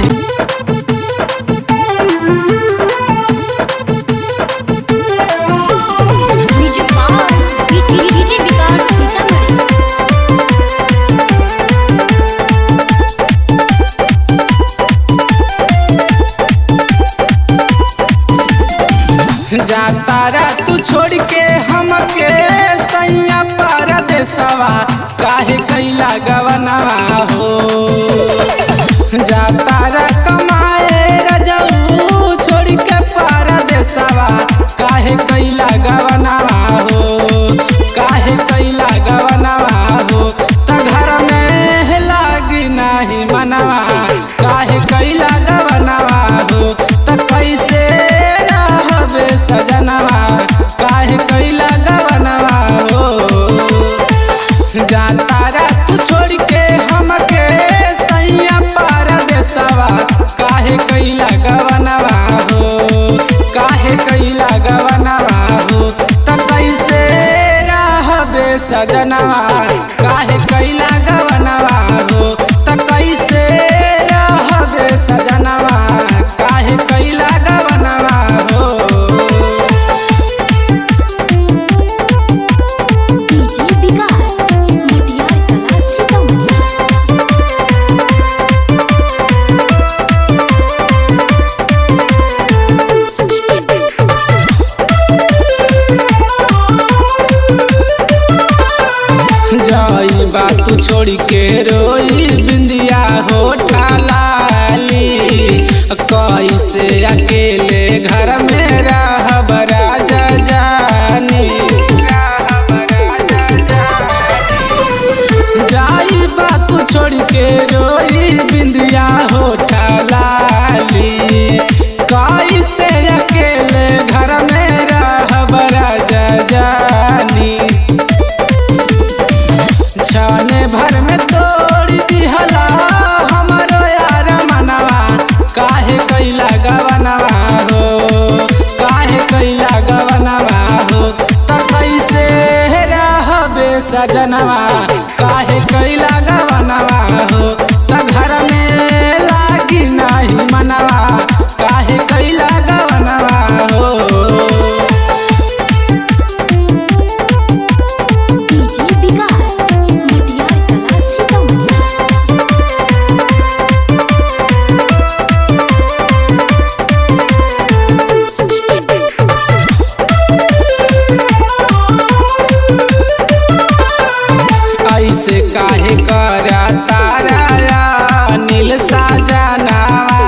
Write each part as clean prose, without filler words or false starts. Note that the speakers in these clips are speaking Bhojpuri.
नहीं। जातारा तू छोड़ के हमके सैया परदेसवा काहे कैला गवनवा हो। जातारा कमाए रजऊ छोड़ के परदेसवा काहे कैला गवनवा हो। काहे कैला गवनवा हो त घर में लागी नहीं मनवा। काहे कैला गवनवा हो त कैसे सजनवा काहे कैला गवनवा हो। जातारा तू छोड़ के हमके सैया परदेसवा काहे कैला गवनवा हो। काहे कैला गवनवा हो त कैसे रहबे सजनवा। काहे कैला गवनवा हो त कैसे रहबे सजनवा। काहे कैला गवनवा हो। जाई बात छोड़ के रोई बिंदिया होठा लाली। कैसे अकेले घर में रहब राजा जानी। जाई बात छोड़ के रोई बिंदिया होठा लाली। कैसे अकेले घर में रहब राजा जानी। छाने भर में तोड़ दिहला हमारो यार मनवा। काहे कैला गवनवा हो। काहे कैला गवनवा हो त कैसे रहबे सजनवा। काहे कैला गवनवा हो त घर में लागी नहीं मनवा। काहे कैला गवनवा हो। ऐसे काहे करा तारा नील सजनवा।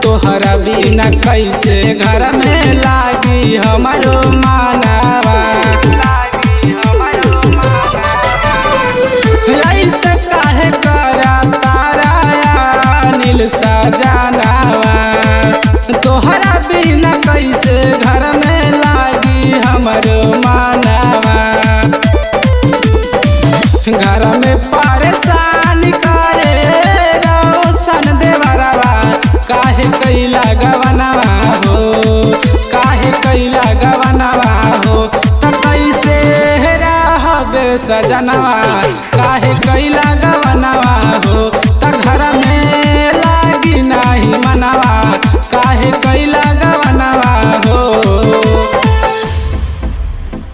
तोहरा बिना कैसे घर में लागी हमारो मानवा। ऐसे काहे करा तारा नील सजनवा। तोहरा बिना कैसे घर में लागी हमारो मानवा। घर में परेशान करे रोशन देवरवा। काहे कैला गवनवा हो। काहे कैला गवनवा हो त कैसे रहबे सजनवा। काहे कैला गवनवा हो त घर में लागी नहीं मनवा। काहे कैला